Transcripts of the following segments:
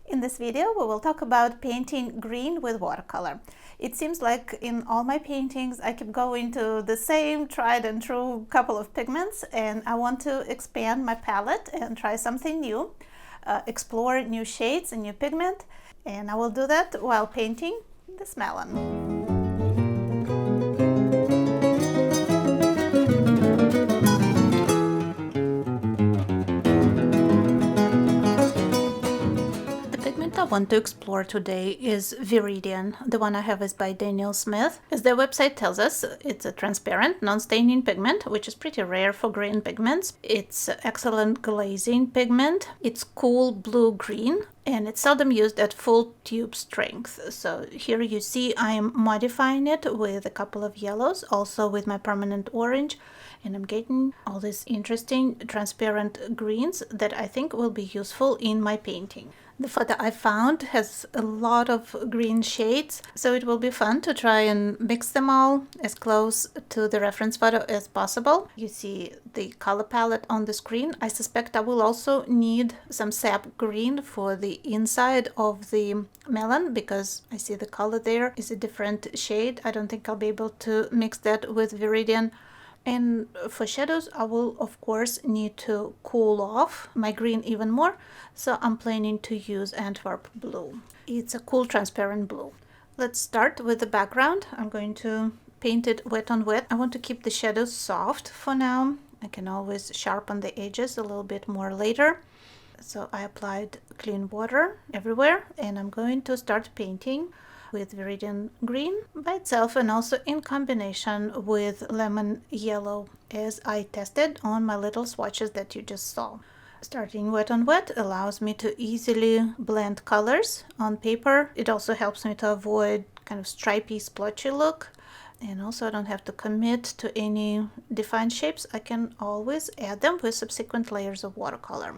In this video, we will talk about painting green with watercolor. It seems like in all my paintings, I keep going to the same tried and true couple of pigments, and I want to expand my palette and try something new, explore new shades and new pigment, and I will do that while painting this melon. I want to explore today is Viridian. The one I have is by Daniel Smith. As their website tells us, it's a transparent, non-staining pigment, which is pretty rare for green pigments. It's excellent glazing pigment. It's cool blue-green, and it's seldom used at full tube strength. So here you see I am modifying it with a couple of yellows, also with my permanent orange, and I'm getting all these interesting transparent greens that I think will be useful in my painting. The photo I found has a lot of green shades, so it will be fun to try and mix them all as close to the reference photo as possible. You see the color palette on the screen. I suspect I will also need some sap green for the inside of the melon, because I see the color there is a different shade. I don't think I'll be able to mix that with Viridian. And for shadows, I will of course need to cool off my green even more, so I'm planning to use Antwerp blue. It's a cool transparent blue. Let's start with the background. I'm going to paint it wet on wet. I want to keep the shadows soft for now. I can always sharpen the edges a little bit more later. So I applied clean water everywhere, and I'm going to start painting with Viridian green by itself and also in combination with lemon yellow, as I tested on my little swatches that you just saw. Starting wet on wet allows me to easily blend colors on paper. It also helps me to avoid kind of stripy, splotchy look. And also I don't have to commit to any defined shapes. I can always add them with subsequent layers of watercolor.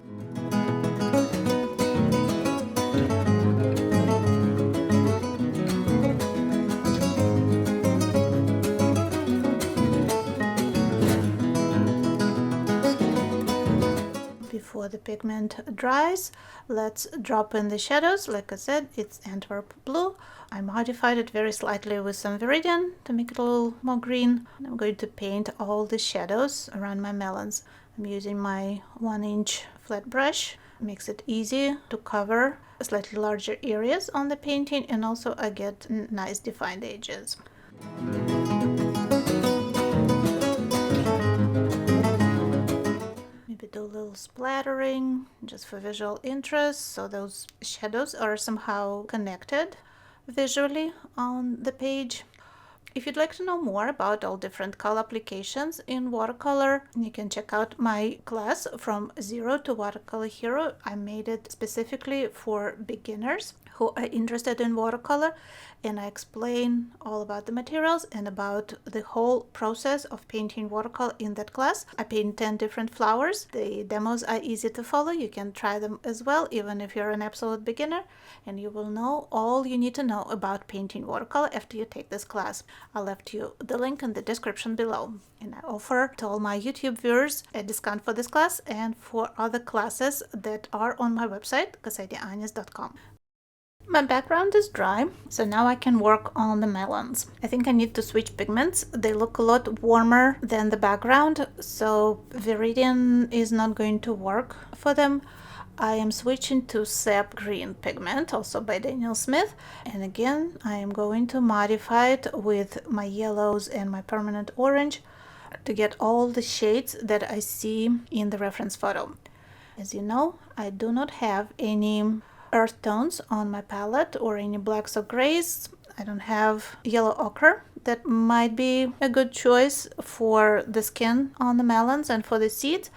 Before the pigment dries, let's drop in the shadows. Like I said, it's Antwerp blue. I modified it very slightly with some Viridian to make it a little more green. I'm going to paint all the shadows around my melons. I'm using my 1-inch flat brush. Makes it easy to cover slightly larger areas on the painting, and also I get nice defined edges. Do a little splattering just for visual interest, so those shadows are somehow connected visually on the page. If you'd like to know more about all different color applications in watercolor, you can check out my class From Zero to Watercolor Hero. I made it specifically for beginners who are interested in watercolor, and I explain all about the materials and about the whole process of painting watercolor in that class. I paint 10 different flowers. The demos are easy to follow. You can try them as well, even if you're an absolute beginner, and you will know all you need to know about painting watercolor after you take this class. I left you the link in the description below, and I offer to all my YouTube viewers a discount for this class and for other classes that are on my website, kasetianis.com. My background is dry, so now I can work on the melons. I think I need to switch pigments. They look a lot warmer than the background, so Viridian is not going to work for them. I am switching to Sap Green pigment, also by Daniel Smith, and again I am going to modify it with my yellows and my permanent orange to get all the shades that I see in the reference photo. As you know, I do not have any earth tones on my palette or any blacks or grays. I don't have yellow ochre. That might be a good choice for the skin on the melons and for the seeds,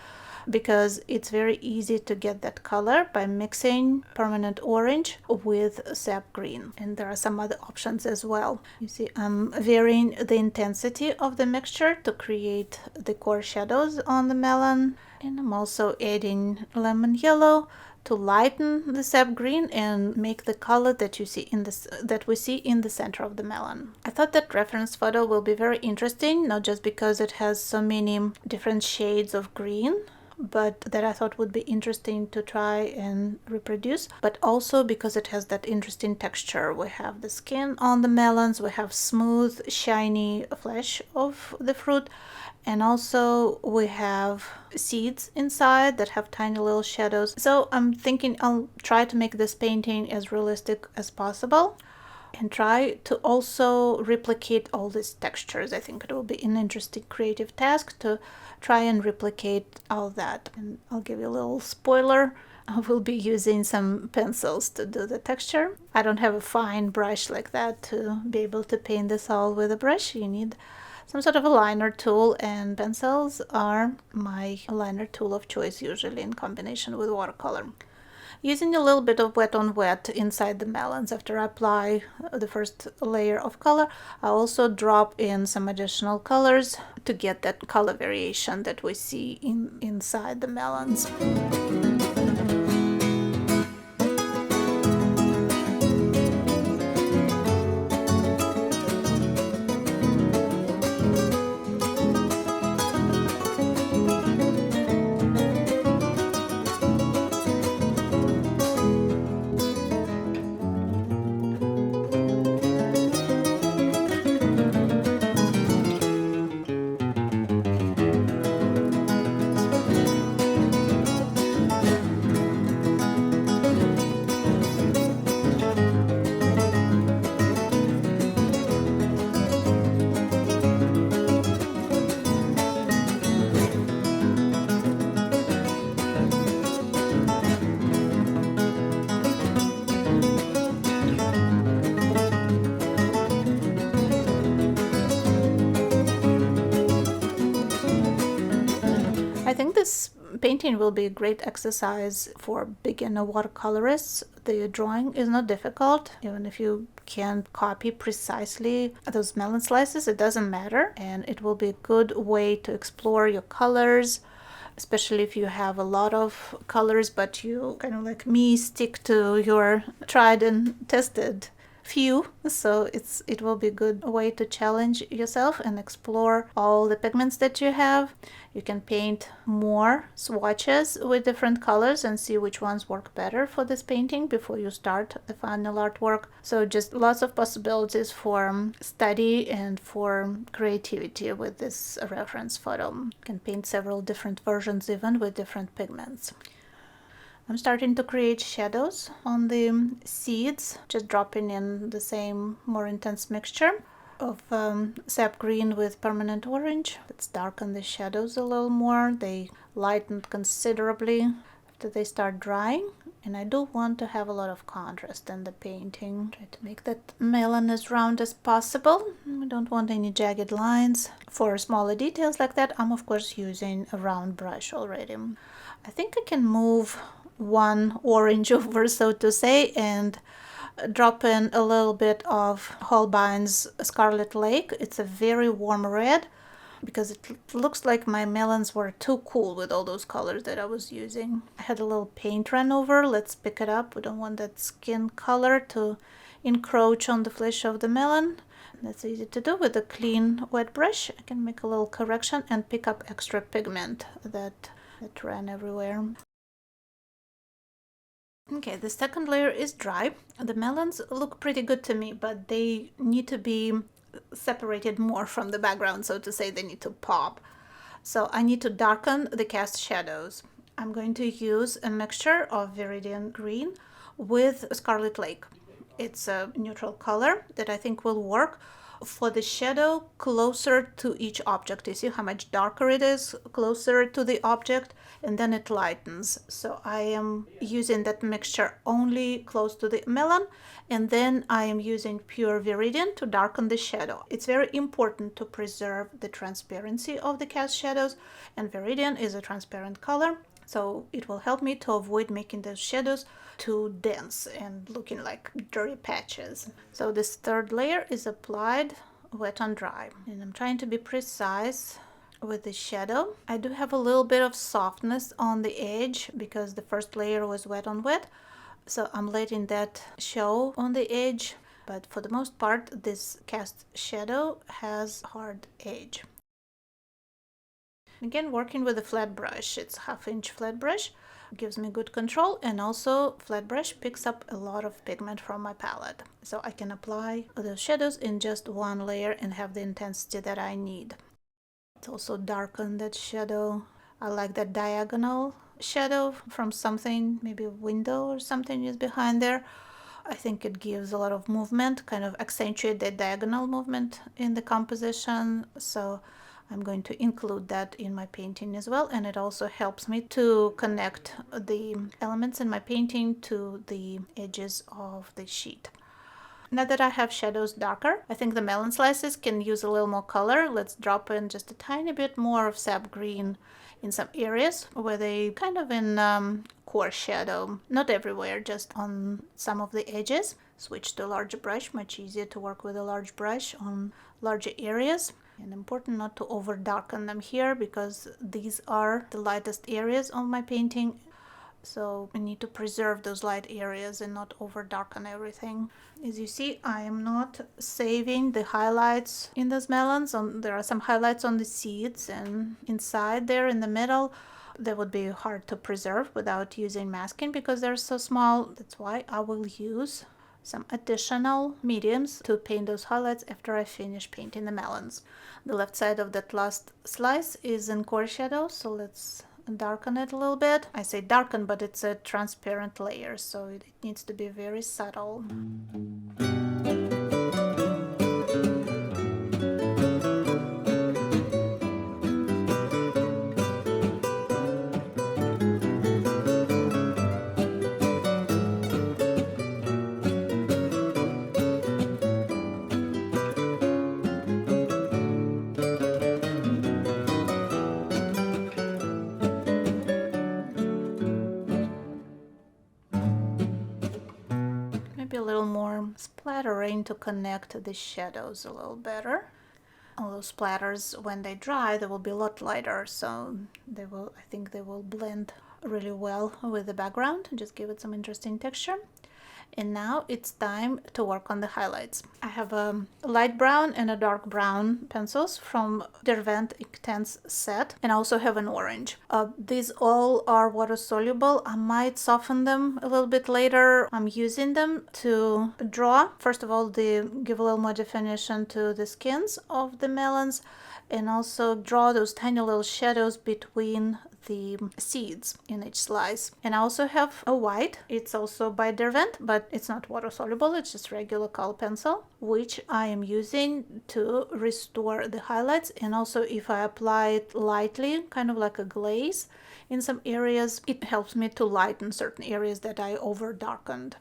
because it's very easy to get that color by mixing permanent orange with sap green. And there are some other options as well. You see, I'm varying the intensity of the mixture to create the core shadows on the melon, and I'm also adding lemon yellow to lighten the sap green and make the color that you see in this that we see in the center of the melon. I thought that reference photo will be very interesting, not just because it has so many different shades of green, but that I thought would be interesting to try and reproduce, but also because it has that interesting texture. We have the skin on the melons, we have smooth, shiny flesh of the fruit, and also we have seeds inside that have tiny little shadows. So I'm thinking I'll try to make this painting as realistic as possible and try to also replicate all these textures. I think it will be an interesting creative task to try and replicate all that. And I'll give you a little spoiler. I will be using some pencils to do the texture. I don't have a fine brush like that to be able to paint this all with a brush. You need some sort of a liner tool, and pencils are my liner tool of choice, usually in combination with watercolor. Using a little bit of wet on wet inside the melons after I apply the first layer of color, I also drop in some additional colors to get that color variation that we see inside the melons. I think this painting will be a great exercise for beginner watercolorists. The drawing is not difficult. Even if you can't copy precisely those melon slices, it doesn't matter. And it will be a good way to explore your colors, especially if you have a lot of colors, but you kind of like me stick to your tried and tested few. So it will be a good way to challenge yourself and explore all the pigments that you have. You can paint more swatches with different colors and see which ones work better for this painting before you start the final artwork. So just lots of possibilities for study and for creativity with this reference photo. You can paint several different versions even with different pigments. I'm starting to create shadows on the seeds, just dropping in the same more intense mixture of sap green with permanent orange. Let's darken the shadows a little more. They lightened considerably after they start drying, and I do want to have a lot of contrast in the painting. Try to make that melon as round as possible. I don't want any jagged lines. For smaller details like that, I'm of course using a round brush already. I think I can move one orange over, so to say, and drop in a little bit of Holbein's Scarlet Lake. It's a very warm red because it looks like my melons were too cool with all those colors that I was using. I had a little paint run over. Let's pick it up. We don't want that skin color to encroach on the flesh of the melon. That's easy to do with a clean wet brush. I can make a little correction and pick up extra pigment that ran everywhere. Okay, the second layer is dry. The melons look pretty good to me, but they need to be separated more from the background, so to say. They need to pop. So I need to darken the cast shadows. I'm going to use a mixture of Viridian green with Scarlet Lake. It's a neutral color that I think will work for the shadow closer to each object. You see how much darker it is closer to the object, and then it lightens. So I am using that mixture only close to the melon, and then I am using pure Viridian to darken the shadow. It's very important to preserve the transparency of the cast shadows, and Viridian is a transparent color, so it will help me to avoid making those shadows too dense and looking like dirty patches. So this third layer is applied wet on dry, and I'm trying to be precise with the shadow. I do have a little bit of softness on the edge because the first layer was wet on wet, so I'm letting that show on the edge, but for the most part this cast shadow has hard edge. Again, working with a flat brush, it's 1/2-inch flat brush, gives me good control, and also flat brush picks up a lot of pigment from my palette. So I can apply those shadows in just one layer and have the intensity that I need. It's also darken that shadow. I like that diagonal shadow from something, maybe a window or something is behind there. I think it gives a lot of movement, kind of accentuate the diagonal movement in the composition. So I'm going to include that in my painting as well, and it also helps me to connect the elements in my painting to the edges of the sheet. Now that I have shadows darker, I think the melon slices can use a little more color. Let's drop in just a tiny bit more of sap green in some areas where they kind of in core shadow, not everywhere, just on some of the edges. Switch to a larger brush, much easier to work with a large brush on larger areas. And important not to over darken them here, because these are the lightest areas of my painting. So I need to preserve those light areas and not over darken everything. As you see, I am not saving the highlights in those melons. There are some highlights on the seeds and inside there in the middle. That would be hard to preserve without using masking because they're so small. That's why I will use some additional mediums to paint those highlights after I finish painting the melons. The left side of that last slice is in core shadow, so let's darken it a little bit. I say darken, but it's a transparent layer, so it needs to be very subtle. Maybe a little more splattering to connect the shadows a little better. All those splatters, when they dry, they will be a lot lighter, so they will, I think they will blend really well with the background and just give it some interesting texture. And now it's time to work on the highlights. I have a light brown and a dark brown pencils from Derwent Inktense set, and I also have an orange. These all are water soluble. I might soften them a little bit later. I'm using them to draw. First of all, they give a little more definition to the skins of the melons, and also draw those tiny little shadows between the seeds in each slice. And I also have a white. It's also by Derwent, but it's not water soluble, it's just regular color pencil, which I am using to restore the highlights. And also if I apply it lightly, kind of like a glaze in some areas, it helps me to lighten certain areas that I over darkened.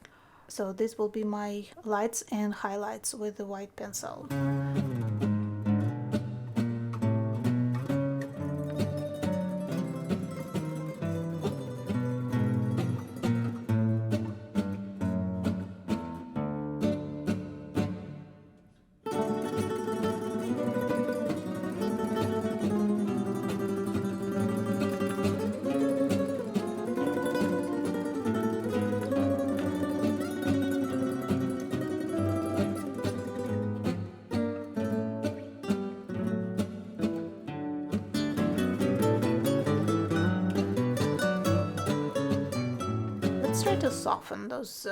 So this will be my lights and highlights with the white pencil. Let's try to soften those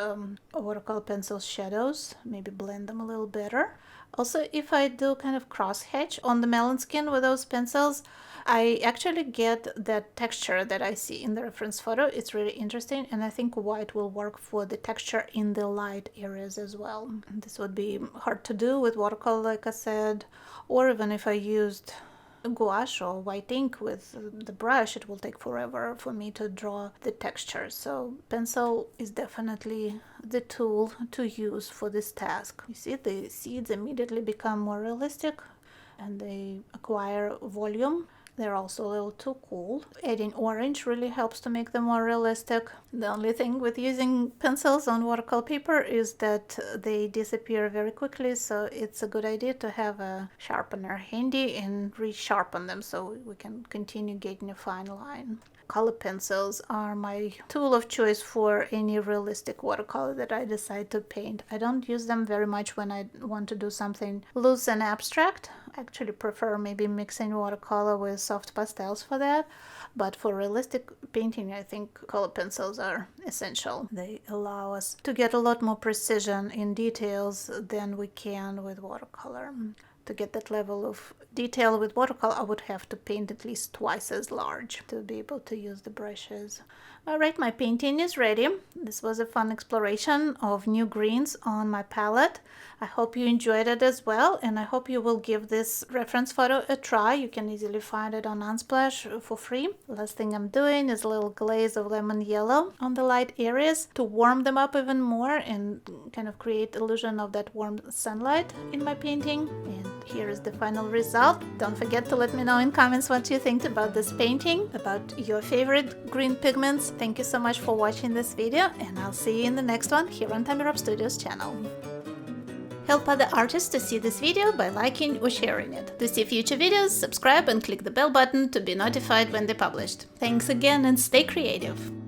watercolor pencil shadows, maybe blend them a little better. Also, if I do kind of cross hatch on the melon skin with those pencils, I actually get that texture that I see in the reference photo. It's really interesting, and I think white will work for the texture in the light areas as well. This would be hard to do with watercolor, like I said, or even if I used gouache or white ink with the brush, it will take forever for me to draw the texture. So pencil is definitely the tool to use for this task. You see, the seeds immediately become more realistic and they acquire volume. They're also a little too cool. Adding orange really helps to make them more realistic. The only thing with using pencils on watercolor paper is that they disappear very quickly, so it's a good idea to have a sharpener handy and resharpen them so we can continue getting a fine line. color pencils are my tool of choice for any realistic watercolor that I decide to paint. I don't use them very much when I want to do something loose and abstract. I actually prefer maybe mixing watercolor with soft pastels for that. But for realistic painting, I think color pencils are essential. They allow us to get a lot more precision in details than we can with watercolor. To get that level of detail with watercolor, I would have to paint at least twice as large to be able to use the brushes. Alright, my painting is ready. This was a fun exploration of new greens on my palette. I hope you enjoyed it as well, and I hope you will give this reference photo a try. You can easily find it on Unsplash for free. Last thing I'm doing is a little glaze of lemon yellow on the light areas to warm them up even more and kind of create illusion of that warm sunlight in my painting. And here is the final result. Don't forget to let me know in comments what you think about this painting, about your favorite green pigments. Thank you so much for watching this video, and I'll see you in the next one here on Tamirov Studios channel. Help other artists to see this video by liking or sharing it. To see future videos, subscribe and click the bell button to be notified when they're published. Thanks again and stay creative!